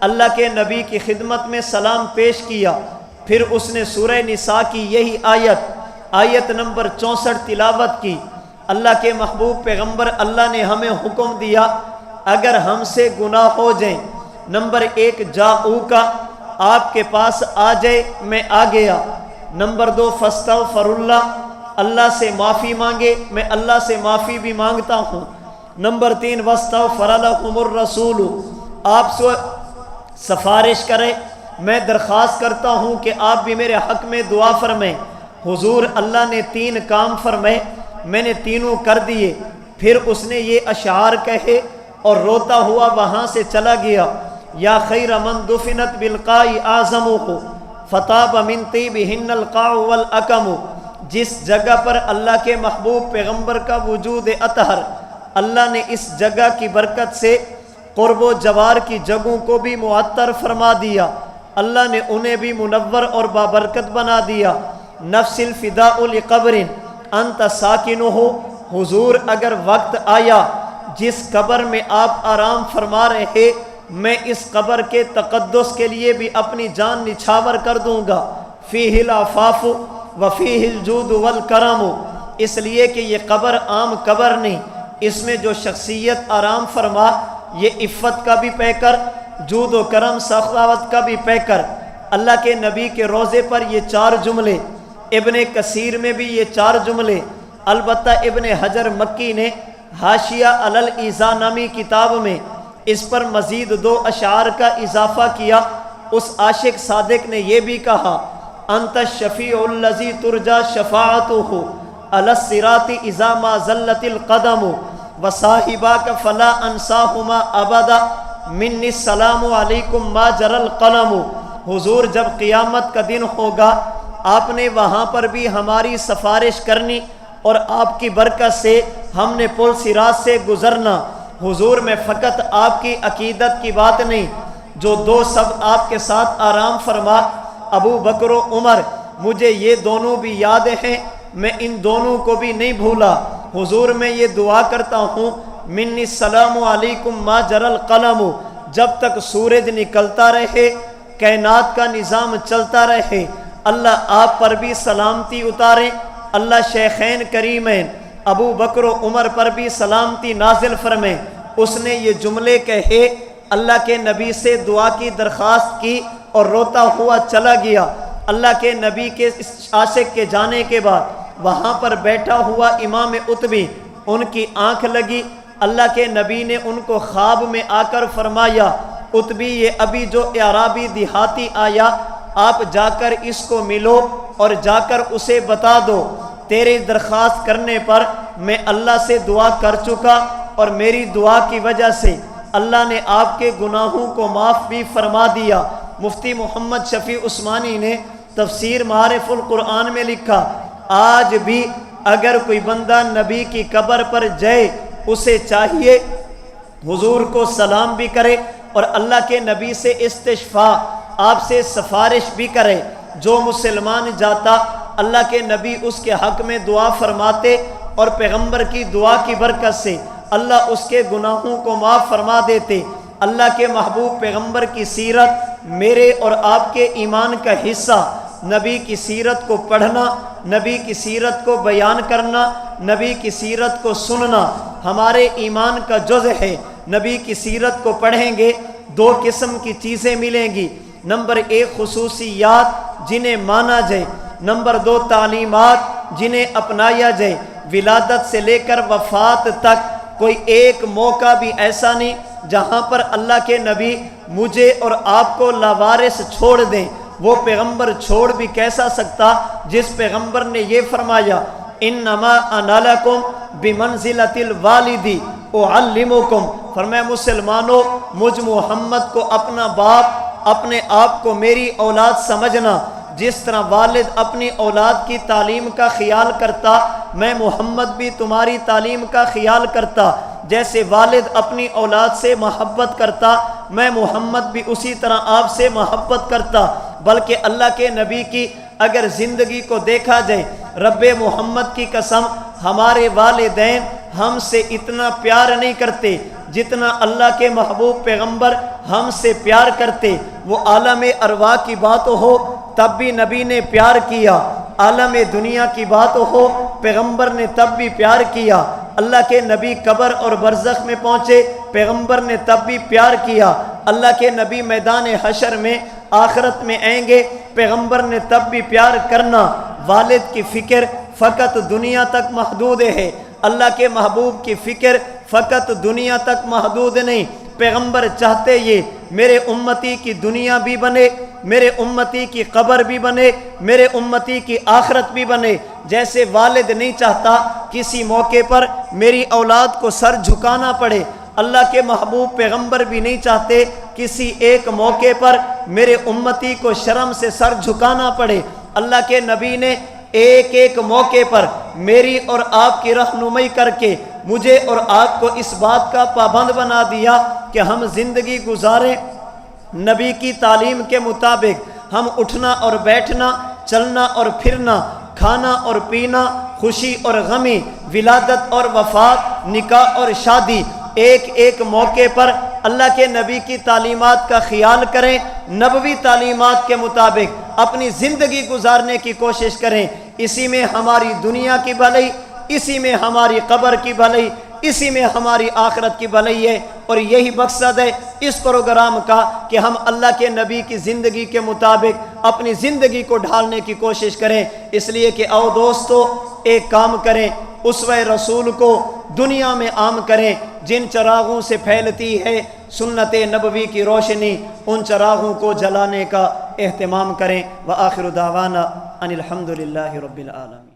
اللہ کے نبی کی خدمت میں سلام پیش کیا، پھر اس نے سورہ نساء کی یہی آیت نمبر 64 تلاوت کی۔ اللہ کے محبوب پیغمبر اللہ نے ہمیں حکم دیا اگر ہم سے گناہ ہو جائیں، نمبر 1 جاؤ کا، آپ کے پاس آ جائے میں آ گیا، نمبر 2 فاستغفر اللہ، اللہ سے معافی مانگے، میں اللہ سے معافی بھی مانگتا ہوں، نمبر 3 واستغفر لهم الرسول، آپ سے سفارش کرے، میں درخواست کرتا ہوں کہ آپ بھی میرے حق میں دعا فرمائیں۔ حضور اللہ نے 3 کام فرمائے، میں نے تینوں کر دیے، پھر اس نے یہ اشعار کہے اور روتا ہوا وہاں سے چلا گیا۔ یا خیر من دفنت بالقاء اعظمہ فطاب من طیبہن القاع والاکم، جس جگہ پر اللہ کے محبوب پیغمبر کا وجود اطہر، اللہ نے اس جگہ کی برکت سے قرب و جوار کی جگہوں کو بھی معطر فرما دیا، اللہ نے انہیں بھی منور اور بابرکت بنا دیا۔ نفس الفداء لقبر انت ساکنہ، حضور اگر وقت آیا جس قبر میں آپ آرام فرما رہے، میں اس قبر کے تقدس کے لیے بھی اپنی جان نچھاور کر دوں گا۔ فیہ العفاف وفیہ الجود والکرم، اس لیے کہ یہ قبر عام قبر نہیں، اس میں جو شخصیت آرام فرما یہ عفت کا بھی پیکر، جود و کرم سخاوت کا بھی پیکر۔ اللہ کے نبی کے روضے پر یہ 4 جملے، ابن کثیر میں بھی یہ 4 جملے، البتہ ابن حجر مکی نے حاشیہ علی الایذاء نامی کتاب میں اس پر مزید 2 اشعار کا اضافہ کیا۔ اس عاشق صادق نے یہ بھی کہا، انت الشفیع الذی ترجى شفاعتہ علی الصراط اذا ما زلت القدم وصاحباک فلا انساہما ابدا منی السلام علیکم ما جرى القلم۔ حضور جب قیامت کا دن ہوگا آپ نے وہاں پر بھی ہماری سفارش کرنی اور آپ کی برکت سے ہم نے پل صراط سے گزرنا، حضور میں فقط آپ کی عقیدت کی بات نہیں، جو دو سب آپ کے ساتھ آرام فرما ابو بکر و عمر، مجھے یہ دونوں بھی یاد ہیں، میں ان دونوں کو بھی نہیں بھولا۔ حضور میں یہ دعا کرتا ہوں، منی السلام علیکم ما جر القلم، جب تک سورج نکلتا رہے، کائنات کا نظام چلتا رہے، اللہ آپ پر بھی سلامتی اتارے، اللہ شیخین کریمین ابو بکر و عمر پر بھی سلامتی نازل فرمائے۔ اس نے یہ جملے کہے، اللہ کے نبی سے دعا کی درخواست کی اور روتا ہوا چلا گیا۔ اللہ کے نبی کے عاشق کے جانے کے بعد وہاں پر بیٹھا ہوا امام عتبی، ان کی آنکھ لگی، اللہ کے نبی نے ان کو خواب میں آ کر فرمایا، عتبی یہ ابھی جو اعرابی دیہاتی آیا، آپ جا کر اس کو ملو اور جا کر اسے بتا دو، تیری درخواست کرنے پر میں اللہ سے دعا کر چکا اور میری دعا کی وجہ سے اللہ نے آپ کے گناہوں کو معاف بھی فرما دیا۔ مفتی محمد شفیع عثمانی نے تفسیر معارف القرآن میں لکھا، آج بھی اگر کوئی بندہ نبی کی قبر پر جائے، اسے چاہیے حضور کو سلام بھی کرے اور اللہ کے نبی سے استشفاء، آپ سے سفارش بھی کرے۔ جو مسلمان جاتا، اللہ کے نبی اس کے حق میں دعا فرماتے اور پیغمبر کی دعا کی برکت سے اللہ اس کے گناہوں کو معاف فرما دیتے۔ اللہ کے محبوب پیغمبر کی سیرت میرے اور آپ کے ایمان کا حصہ، نبی کی سیرت کو پڑھنا، نبی کی سیرت کو بیان کرنا، نبی کی سیرت کو سننا ہمارے ایمان کا جزء ہے۔ نبی کی سیرت کو پڑھیں گے، دو قسم کی چیزیں ملیں گی، نمبر ایک خصوصیات جنہیں مانا جائے، نمبر دو تعلیمات جنہیں اپنایا جائے۔ ولادت سے لے کر وفات تک کوئی ایک موقع بھی ایسا نہیں جہاں پر اللہ کے نبی مجھے اور آپ کو لاوارث چھوڑ دیں۔ وہ پیغمبر چھوڑ بھی کیسا سکتا جس پیغمبر نے یہ فرمایا، انما انا لکم بمنزلۃ الوالد اعلمکم، فرمایا مسلمانوں مجھ محمد کو اپنا باپ، اپنے آپ کو میری اولاد سمجھنا، جس طرح والد اپنی اولاد کی تعلیم کا خیال کرتا، میں محمد بھی تمہاری تعلیم کا خیال کرتا۔ جیسے والد اپنی اولاد سے محبت کرتا، میں محمد بھی اسی طرح آپ سے محبت کرتا۔ بلکہ اللہ کے نبی کی اگر زندگی کو دیکھا جائے، رب محمد کی قسم ہمارے والدین ہم سے اتنا پیار نہیں کرتے جتنا اللہ کے محبوب پیغمبر ہم سے پیار کرتے۔ وہ عالم ارواح کی بات ہو تب بھی نبی نے پیار کیا، عالم دنیا کی بات ہو پیغمبر نے تب بھی پیار کیا، اللہ کے نبی قبر اور برزخ میں پہنچے پیغمبر نے تب بھی پیار کیا، اللہ کے نبی میدان حشر میں آخرت میں آئیں گے پیغمبر نے تب بھی پیار کرنا۔ والد کی فکر فقط دنیا تک محدود ہے، اللہ کے محبوب کی فکر فقط دنیا تک محدود نہیں۔ پیغمبر چاہتے یہ میرے امتی کی دنیا بھی بنے، میرے امتی کی قبر بھی بنے، میرے امتی کی آخرت بھی بنے۔ جیسے والد نہیں چاہتا کسی موقع پر میری اولاد کو سر جھکانا پڑے، اللہ کے محبوب پیغمبر بھی نہیں چاہتے کسی ایک موقع پر میرے امتی کو شرم سے سر جھکانا پڑے۔ اللہ کے نبی نے ایک ایک موقع پر میری اور آپ کی رہنمائی کر کے مجھے اور آپ کو اس بات کا پابند بنا دیا کہ ہم زندگی گزاریں نبی کی تعلیم کے مطابق۔ ہم اٹھنا اور بیٹھنا، چلنا اور پھرنا، کھانا اور پینا، خوشی اور غمی، ولادت اور وفات، نکاح اور شادی، ایک ایک موقع پر اللہ کے نبی کی تعلیمات کا خیال کریں، نبوی تعلیمات کے مطابق اپنی زندگی گزارنے کی کوشش کریں۔ اسی میں ہماری دنیا کی بھلائی، اسی میں ہماری قبر کی بھلائی، اسی میں ہماری آخرت کی بھلائی ہے، اور یہی مقصد ہے اس پروگرام کا کہ ہم اللہ کے نبی کی زندگی کے مطابق اپنی زندگی کو ڈھالنے کی کوشش کریں۔ اس لیے کہ آؤ دوستو ایک کام کریں، اسوہ رسول کو دنیا میں عام کریں۔ جن چراغوں سے پھیلتی ہے سنت نبوی کی روشنی، ان چراغوں کو جلانے کا اہتمام کریں۔ وآخر دعوانا ان الحمد للہ رب العالمین۔